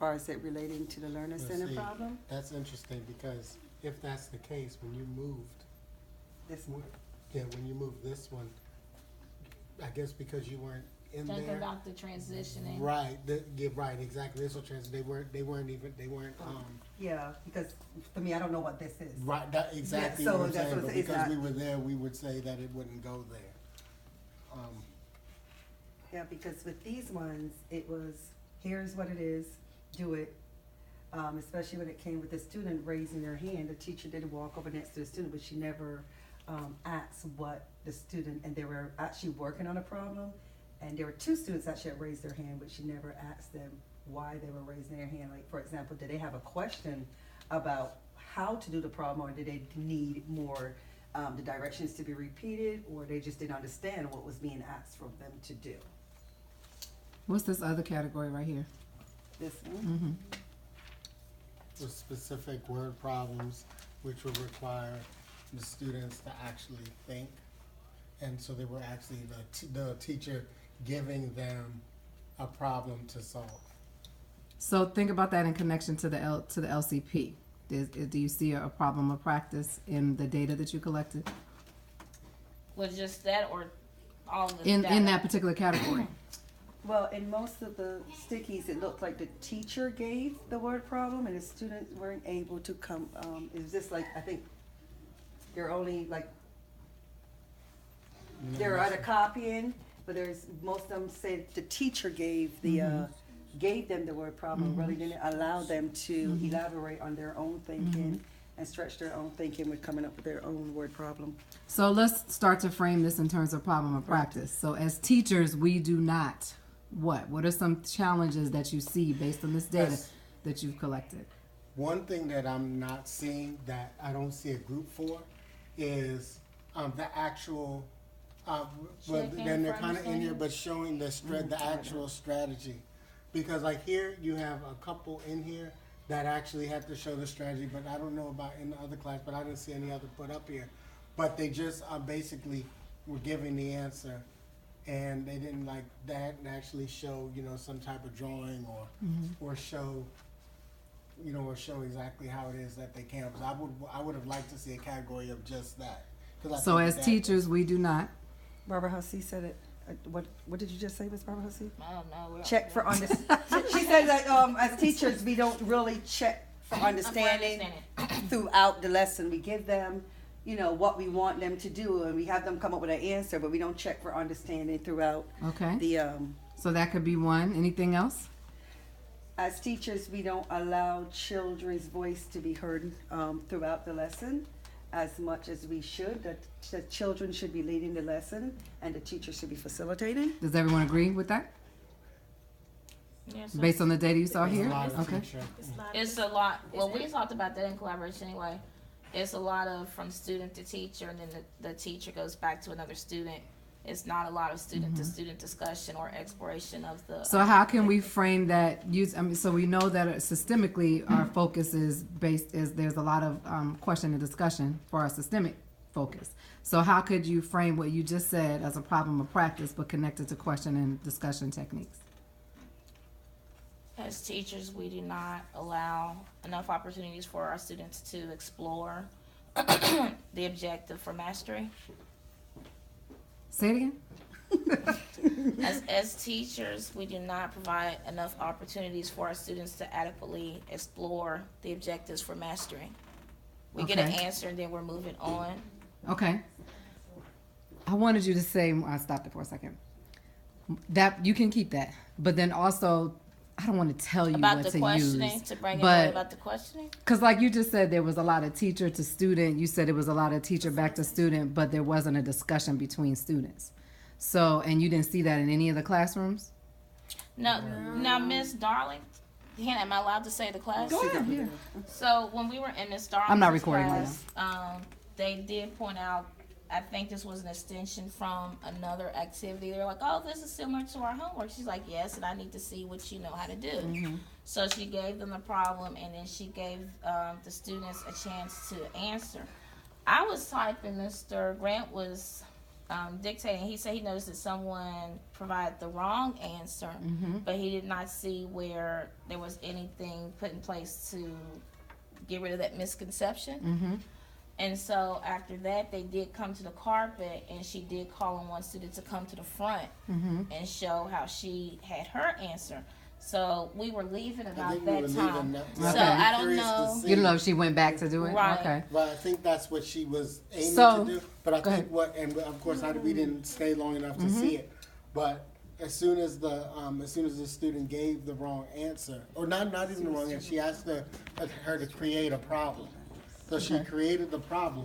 far as it relating to the learner center See, problem. that's interesting because if that's the case, when you moved, This one. when you moved this one, I guess because you weren't in Think there. about the transitioning. Right, right, exactly. This will they weren't. Yeah, because for me, I don't know what this is. Right, that exactly Yeah, so what I'm that's saying. what But it's because not- we were there, we would say that it wouldn't go there. Yeah, because with these ones, it was, here's what it is, do it. Especially when it came with the student raising their hand, the teacher did walk over next to the student, but she never asked what the student, and they were actually working on a problem. And there were two students actually that raised their hand, but she never asked them why they were raising their hand. Like, for example, did they have a question about how to do the problem, or did they need more, the directions to be repeated, or they just didn't understand what was being asked from them to do? What's this other category right here? This one? Mm-hmm. With specific word problems, which would require the students to actually think, and so they were actually the teacher giving them a problem to solve. So think about that in connection to the LCP. Do you see a problem of practice in the data that you collected Was just that or all the in data? that particular category? Well, in most of the stickies, it looked like the teacher gave the word problem and the students weren't able to come, it was just like, I think they're only like, they're either copying, but there's, most of them say the teacher gave the, gave them the word problem, really didn't allow them to elaborate on their own thinking and stretch their own thinking with coming up with their own word problem. So let's start to frame this in terms of problem of practice. So as teachers, we do not what? What are some challenges that you see based on this data that you've collected? One thing that I'm not seeing, that I don't see a group for, is the actual. But then they're kind of in here, but showing the actual strategy, because like here you have a couple in here that actually have to show the strategy, but I don't know about in the other class, but I didn't see any other put up here. But they just basically were giving the answer, and they didn't like that and actually show, some type of drawing or show, or show exactly how it is that they can. Because I would have liked to see a category of just that. So as teachers, we do not. Barbara Hussey said it. What did you just say, Miss Barbara Hussey? I don't know. Check for understanding. She said that as teachers, we don't really check for understanding throughout the lesson. We give them, what we want them to do, and we have them come up with an answer, but we don't check for understanding throughout. Okay. The So that could be one. Anything else? as teachers, we don't allow children's voice to be heard throughout the lesson as much as we should. The children should be leading the lesson, and the teacher should be facilitating. Does everyone agree with that? Yes, Based on the data you saw There's a here? lot of Okay. teacher. it's a lot. Well, we talked about that in collaboration anyway. It's a lot of from student to teacher, and then the teacher goes back to another student. It's not a lot of student to student discussion or exploration of the. So how can we frame that? So we know that systemically our focus is there's a lot of question and discussion for our systemic focus. So how could you frame what you just said as a problem of practice, but connected to question and discussion techniques? As teachers, we do not allow enough opportunities for our students to explore the objective for mastery. Say it again. As teachers, we do not provide enough opportunities for our students to adequately explore the objectives for mastery. We get an Okay. answer and then we're moving on. Okay. I wanted you to say, I stopped it for a second. That you can keep that, but then also, I don't want to tell you About what the to questioning, use. to bring it but up about the questioning. because like you just said, there was a lot of teacher to student. You said it was a lot of teacher back to student, but there wasn't a discussion between students. So, and you didn't see that in any of the classrooms? No, now Miss Darling, Hannah, am I allowed to say the class? Go ahead. Yeah. So when we were in Miss Darling's I'm not recording right class, they did point out, I think this was an extension from another activity. They were like, oh, this is similar to our homework. She's like, yes, and I need to see what you know how to do. Mm-hmm. So she gave them the problem, and then she gave the students a chance to answer. I was typing, Mr. Grant was dictating. He said he noticed that someone provided the wrong answer, but he did not see where there was anything put in place to get rid of that misconception. And so after that, they did come to the carpet, and she did call on one student to come to the front and show how she had her answer. So we were leaving I about think we that were time. leaving So that. I don't Curious to know. see. You don't know if she went back to do it? Right. Okay. But I think that's what she was aiming So, to do. But I go think ahead. what, and of course, we didn't stay long enough to see it. But as soon as the student gave the wrong answer, or not even the wrong answer, she asked her to create a problem. So she created the problem,